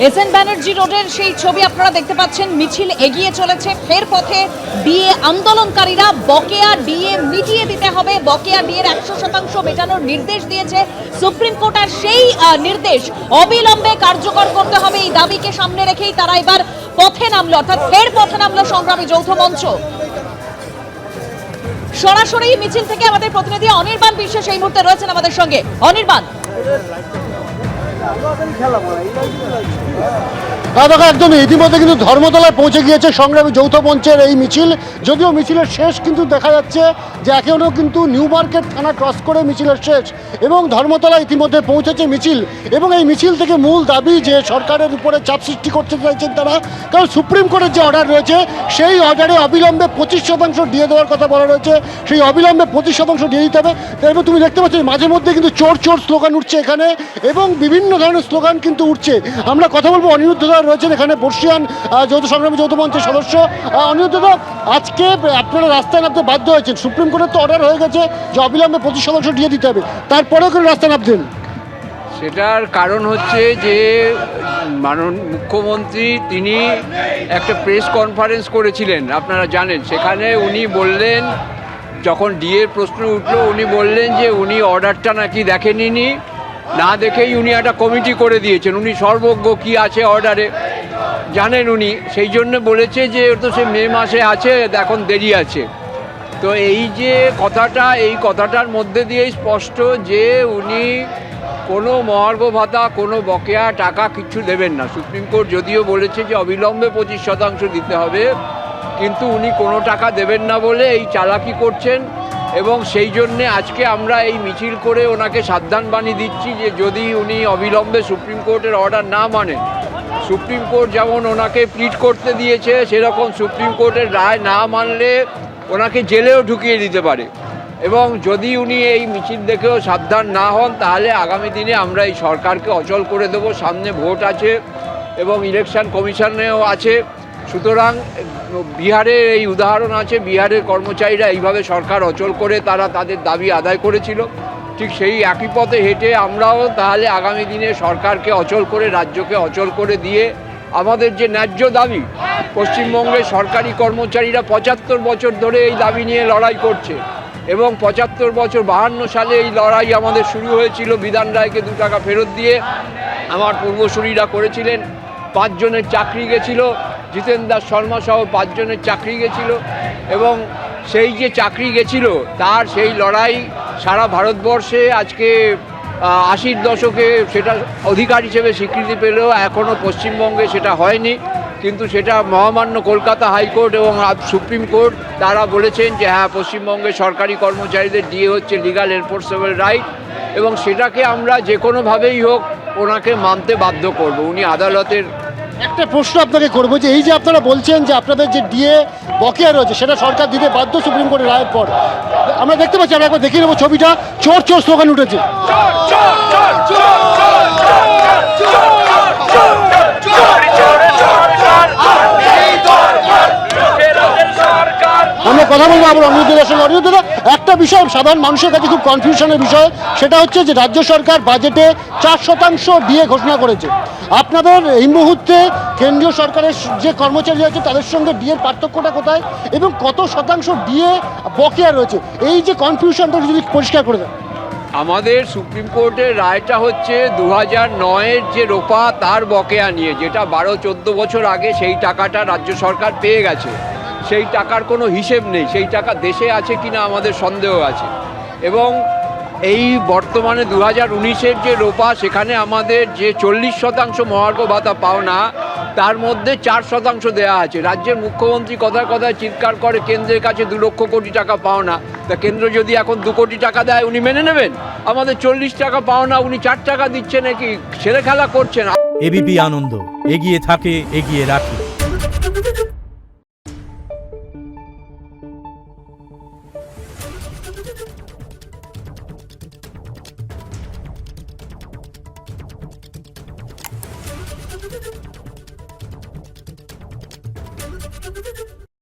SN Banerjee রোডের সেই ছবি আপনারা দেখতে পাচ্ছেন। মিছিল এগিয়ে চলেছে ফের পথে। ডিএ আন্দোলনকারীরা বকেয়া ডিএ মিটিয়ে দিতে হবে, বকেয়া ডিএর 100% মেটানোর নির্দেশ দিয়েছে সুপ্রিম কোর্ট। আর সেই নির্দেশ অবিলম্বে কার্যকর করতে হবে, এই দাবিকে সামনে রেখেই তারা এবার পথে নামলো, অর্থাৎ ফের পথে নামলো সংগ্রামী যৌথ মঞ্চ। সরাসরি মিছিল থেকে আমাদের প্রতিনিধি অনির্বাণ বিশ্বাস এই মুহূর্তে রয়েছেন আমাদের সঙ্গে। অনির্বাণ, দেখো একদম ইতিমধ্যে কিন্তু ধর্মতলায় পৌঁছে গিয়েছে সংগ্রামী যৌথ মঞ্চের এই মিছিল। যদিও মিছিলের শেষ কিন্তু দেখা যাচ্ছে যে এখনও কিন্তু নিউ মার্কেট থানা ক্রস করে মিছিলের শেষ, এবং ধর্মতলায় ইতিমধ্যে পৌঁছেছে মিছিল। এবং এই মিছিল থেকে মূল দাবি যে সরকারের উপরে চাপ সৃষ্টি করতে চাইছেন তারা, কারণ সুপ্রিম কোর্টের যে অর্ডার রয়েছে সেই অর্ডারে অবিলম্বে 25% দিয়ে দেওয়ার কথা বলা রয়েছে, সেই অবিলম্বে 25% দিয়ে দিতে হবে। তারপর তুমি দেখতে পাচ্ছ মাঝে মধ্যে কিন্তু চোর চোর স্লোগান উঠছে এখানে, এবং বিভিন্ন ধরনের স্লোগান কিন্তু উঠছে। আমরা কথা বলবো অনিরুদ্ধ দা রয়েছেন এখানে, বর্ষিয়ান যৌথ সংগ্রামী যৌথ মঞ্চের সদস্য। অনিরুদ্ধ দা, আজকে আপনারা রাস্তায় নামতে বাধ্য হয়েছেন, সুপ্রিম কোর্টের তো অর্ডার হয়ে গেছে যে অবিলম্বে 25% দিয়ে দিতে হবে, তারপরেও কেন রাস্তায় নামতেন? সেটার কারণ হচ্ছে যে মুখ্যমন্ত্রী তিনি একটা প্রেস কনফারেন্স করেছিলেন, আপনারা জানেন। সেখানে উনি বললেন, যখন ডিএর প্রশ্ন উঠলো, উনি বললেন যে উনি অর্ডারটা নাকি দেখেননি, না দেখেই উনি একটা কমিটি করে দিয়েছেন। উনি সর্বজ্ঞ, কি আছে অর্ডারে জানেন উনি, সেই জন্য বলেছে যে তো সে মে মাসে আছে, এখন দেরি আছে। তো এই যে কথাটা, এই কথাটার মধ্যে দিয়েই স্পষ্ট যে উনি কোনো মহার্ঘ ভাতা, কোনো বকেয়া টাকা কিছু দেবেন না। সুপ্রিম কোর্ট যদিও বলেছে যে অবিলম্বে 25% দিতে হবে, কিন্তু উনি কোনো টাকা দেবেন না বলে এই চালাকি করছেন। এবং সেই জন্যে আজকে আমরা এই মিছিল করে ওনাকে সাবধান বাণী দিচ্ছি যে যদি উনি অবিলম্বে সুপ্রিম কোর্টের অর্ডার না মানেন, সুপ্রিম কোর্ট যেমন ওনাকে প্লিড করতে দিয়েছে, সেরকম সুপ্রিম কোর্টের রায় না মানলে ওনাকে জেলেও ঢুকিয়ে দিতে পারে। এবং যদি উনি এই মিছিল দেখেও সাবধান না হন, তাহলে আগামী দিনে আমরা এই সরকারকে অচল করে দেব। সামনে ভোট আছে এবং ইলেকশন কমিশনেও আছে। সুতরাং বিহারের এই উদাহরণ আছে, বিহারের কর্মচারীরা এইভাবে সরকার অচল করে তারা তাদের দাবি আদায় করেছিল। ঠিক সেই একই পথে হেঁটে আমরাও তাহলে আগামী দিনে সরকারকে অচল করে, রাজ্যকে অচল করে দিয়ে আমাদের যে ন্যায্য দাবি, পশ্চিমবঙ্গের সরকারি কর্মচারীরা 75 বছর ধরে এই দাবি নিয়ে লড়াই করছে। এবং 75 বছর 52 সালে এই লড়াই আমাদের শুরু হয়েছিল বিধান রায়কে 2 টাকা ফেরত দিয়ে। আমার পূর্বসূরীরা করেছিলেন, 5 জনের চাকরি গেছিল, জিতেন দাস শর্মা সহ 5 জনের চাকরি গেছিল। এবং সেই যে চাকরি গেছিল তার সেই লড়াই সারা ভারতবর্ষে আজকে 80-র দশকে সেটা অধিকার হিসেবে স্বীকৃতি পেলেও এখনও পশ্চিমবঙ্গে সেটা হয়নি। কিন্তু সেটা মহামান্য কলকাতা হাইকোর্ট এবং সুপ্রিম কোর্ট তারা বলেছেন যে হ্যাঁ, পশ্চিমবঙ্গের সরকারি কর্মচারীদের ডিএ হচ্ছে লিগাল এনফোর্সেবল রাইট, এবং সেটাকে আমরা যে কোনোভাবেই হোক ওনাকে মানতে বাধ্য করব। উনি আদালতের একটা প্রশ্ন আপনাকে করবো যে এই যে আপনারা বলছেন যে আপনাদের যে ডিএ বকেয়া রয়েছে সেটা সরকার দিতে বাধ্য সুপ্রিম কোর্টের রায়ের পর, আমরা দেখতে পাচ্ছি, আমরা একবার দেখিয়ে নেবো ছবিটা, চোর চোর স্লোগান উঠেছে। আমরা কথা বলবো আবার অনিরুদ্ধদার সঙ্গে। অনিরুদ্ধদা, একটা বিষয় সাধারণ মানুষের কাছে খুব কনফিউশনের বিষয়, সেটা হচ্ছে যে রাজ্য সরকার বাজেটে 4% ডিএ ঘোষণা করেছে। আপনাদের এই মুহূর্তে কেন্দ্রীয় সরকারের যে কর্মচারী আছে তাদের সঙ্গে ডিএর পার্থক্যটা কোথায়, এবং কত শতাংশ ডিএ বকেয়া রয়েছে, এই যে কনফিউশনটা যদি পরিষ্কার করে দেন। আমাদের সুপ্রিম কোর্টের রায়টা হচ্ছে 2009-এর যে রোপা তার বকেয়া নিয়ে, যেটা 12-14 বছর আগে সেই টাকাটা রাজ্য সরকার পেয়ে গেছে। সেই টাকার কোনো হিসেব নেই, সেই টাকা দেশে আছে কিনা আমাদের সন্দেহ আছে। এবং এই বর্তমানে 2019-এর যে রোপা, সেখানে আমাদের যে 40% মহার্ঘ ভাতা পাওনা, তার মধ্যে 4% দেওয়া আছে। রাজ্যের মুখ্যমন্ত্রী কথায় কথায় চিৎকার করে কেন্দ্রের কাছে 2 লক্ষ কোটি টাকা পাওনা। তা কেন্দ্র যদি এখন 2 কোটি টাকা দেয় উনি মেনে নেবেন? আমাদের 40 টাকা পাওনা, উনি 4 টাকা দিচ্ছেন, নাকি ছেলে খেলা করছেন? এবিপি আনন্দ, এগিয়ে থাকে, এগিয়ে রাখে।